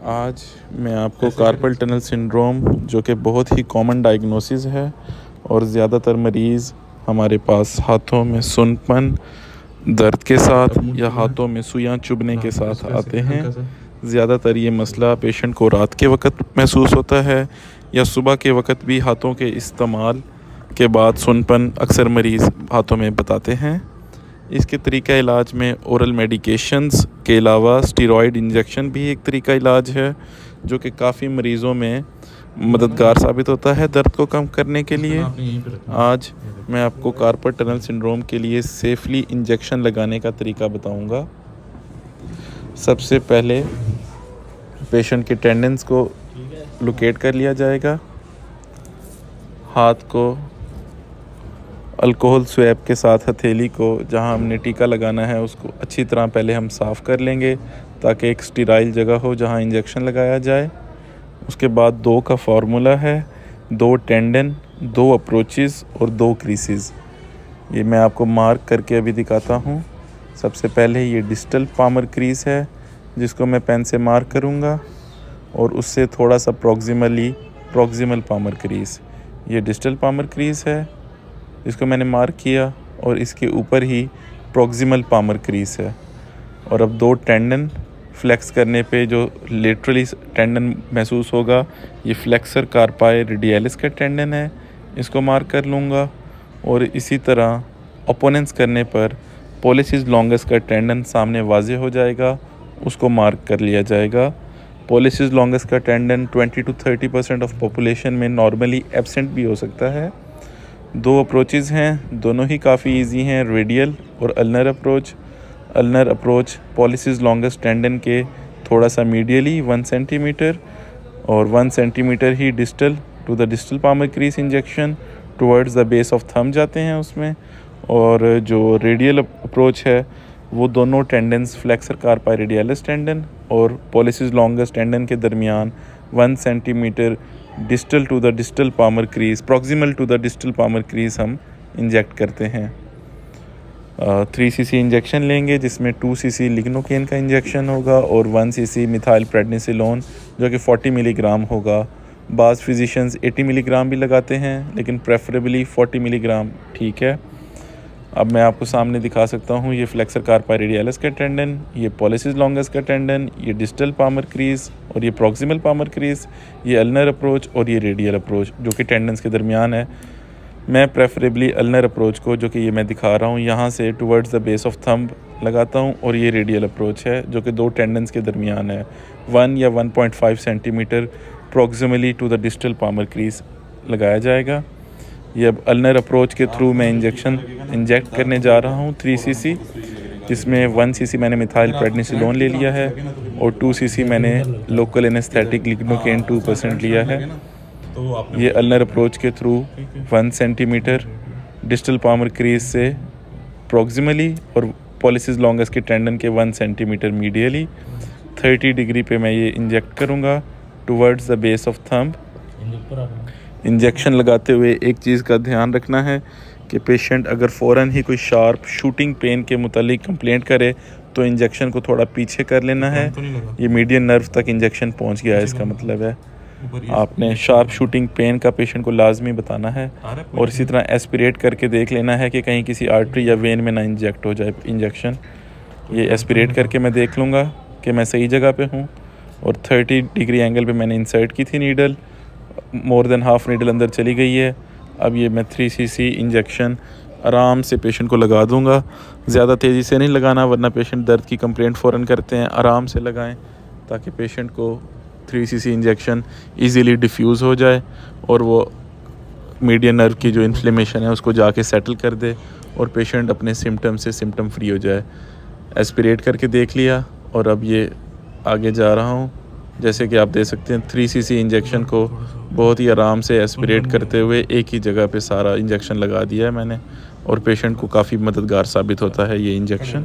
आज मैं आपको कार्पल टनल सिंड्रोम, जो कि बहुत ही कॉमन डायग्नोसिस है और ज़्यादातर मरीज़ हमारे पास हाथों में सुन्नपन, दर्द के साथ या हाथों में सुइयां चुभने के साथ आते हैं। ज़्यादातर ये मसला पेशेंट को रात के वक़्त महसूस होता है या सुबह के वक़्त भी हाथों के इस्तेमाल के बाद सुन्नपन अक्सर मरीज़ हाथों में बताते हैं। इसके तरीक़ा इलाज में ओरल मेडिकेशंस के अलावा स्टेरॉयड इंजेक्शन भी एक तरीका इलाज है, जो कि काफ़ी मरीज़ों में मददगार साबित होता है दर्द को कम करने के लिए। आज मैं आपको कार्पल टनल सिंड्रोम के लिए सेफली इंजेक्शन लगाने का तरीका बताऊंगा। सबसे पहले पेशेंट के टेंडन्स को लोकेट कर लिया जाएगा। हाथ को अल्कोहल स्वैब के साथ हथेली को जहां हमने टीका लगाना है उसको अच्छी तरह पहले हम साफ़ कर लेंगे, ताकि एक स्टेराइल जगह हो जहां इंजेक्शन लगाया जाए। उसके बाद 2 का फार्मूला है, 2 टेंडन, 2 अप्रोचेस और 2 क्रीसेस। ये मैं आपको मार्क करके अभी दिखाता हूँ। सबसे पहले ये डिस्टल पामर क्रीज है, जिसको मैं पेन से मार्क करूँगा, और उससे थोड़ा सा प्रॉक्सिमल पामर क्रीज। ये डिस्टल पामर क्रीज है जिसको मैंने मार्क किया, और इसके ऊपर ही प्रॉक्सिमल पामर क्रीज है। और अब 2 टेंडन फ्लेक्स करने पे जो लेटरली टेंडन महसूस होगा, ये फ्लेक्सर कार्पाई रेडियलिस का टेंडन है, इसको मार्क कर लूँगा। और इसी तरह ओपोनेंस करने पर पॉलिसिस लॉन्गस का टेंडन सामने वाजे हो जाएगा, उसको मार्क कर लिया जाएगा। पॉलिसिस लॉन्गस का टेंडन 20 to 30% ऑफ पॉपुलेशन में नॉर्मली एब्सेंट भी हो सकता है। 2 अप्रोचेज़ हैं, दोनों ही काफ़ी इजी हैं, रेडियल और ulnar approach. Ulnar approach pollicis longus tendon के थोड़ा सा मीडियली 1 सेंटीमीटर और 1 सेंटीमीटर ही distal to the distal palmar crease injection towards the base of thumb जाते हैं उसमें। और जो रेडियल अप्रोच है वो दोनों tendons flexor carpi radialis tendon और पॉलिसिस लॉन्गस टेंडन के दरमियान 1 centimetre distal to the distal palmar crease, proximal to the distal palmar crease हम इंजेक्ट करते हैं। 3 cc इंजेक्शन लेंगे, जिसमें 2 cc लिग्नोकेन का इंजेक्शन होगा और 1 cc मिथाइल प्रेडनिसोलोन, जो कि 40 मिलीग्राम होगा। बाज़ फिजिशियंस 80 मिलीग्राम भी लगाते हैं, लेकिन प्रेफरेबली 40 मिलीग्राम ठीक है। अब मैं आपको सामने दिखा सकता हूँ, ये फ्लेक्सर कार्पाई रेडियलिस का टेंडन, ये पॉलिसिस लॉन्गस का टेंडन, ये डिस्टल पामर क्रीज और ये प्रॉक्सिमल पामर क्रीज, ये अल्नर अप्रोच और ये रेडियल अप्रोच, जो कि टेंडन्स के दरमियान है। मैं प्रेफरेबली अल्नर अप्रोच को, जो कि ये मैं दिखा रहा हूँ, यहाँ से towards the base of thumb लगाता हूँ, और ये रेडियल अप्रोच है जो कि 2 टेंडन्स के दरमियान है, 1 या 1.5 centimetre proximally to the distal palmar crease लगाया जाएगा। ये अब अल्नर अप्रोच के थ्रू मैं इंजेक्ट करने जा रहा हूँ 3 cc, जिसमें 1 cc मैंने मिथाइल प्रेडनिसोलोन ले लिया है और 2 cc मैंने लोकल एनेस्थेटिक लिग्नोकेन 2% लिया है। ये अल्नर अप्रोच के through 1 centimetre distal palmar crease से प्रॉक्सिमली और पॉलिसिस लॉन्गस के टेंडन के 1 सेंटीमीटर मीडियली 30 डिग्री पे मैं ये इंजेक्ट करूँगा towards the base of thumb. Injection लगाते हुए एक चीज़ का ध्यान रखना है कि पेशेंट अगर फ़ौरन ही कोई शार्प शूटिंग पेन के मुतालिक कंप्लेंट करे तो इंजेक्शन को थोड़ा पीछे कर लेना है। ये मीडियन नर्व तक इंजेक्शन पहुंच गया है, इसका मतलब है आपने शार्प शूटिंग पेन का पेशेंट को लाजमी बताना है। और इसी तरह एस्पिरेट करके देख लेना है कि कहीं किसी आर्टरी या वेन में ना इंजेक्ट हो जाए इंजेक्शन। ये एस्पिरेट करके मैं देख लूँगा कि मैं सही जगह पे हूँ। और 30 डिग्री एंगल पे मैंने इंसर्ट की थी needle, more than half needle अंदर चली गई है। अब ये मैं 3 cc इंजेक्शन आराम से पेशेंट को लगा दूंगा। ज़्यादा तेज़ी से नहीं लगाना, वरना पेशेंट दर्द की कंप्लेंट फ़ौरन करते हैं। आराम से लगाएं ताकि पेशेंट को 3 cc इंजेक्शन इजीली डिफ्यूज़ हो जाए और वो मीडियन नर्व की जो इन्फ्लेमेशन है उसको जाके सेटल कर दे और पेशेंट अपने सिम्टम फ्री हो जाए। एस्पिरेट करके देख लिया और अब ये आगे जा रहा हूँ। जैसे कि आप देख सकते हैं 3 cc इंजेक्शन को बहुत ही आराम से एस्पिरेट करते हुए एक ही जगह पे सारा इंजेक्शन लगा दिया है मैंने, और पेशेंट को काफ़ी मददगार साबित होता है ये इंजेक्शन।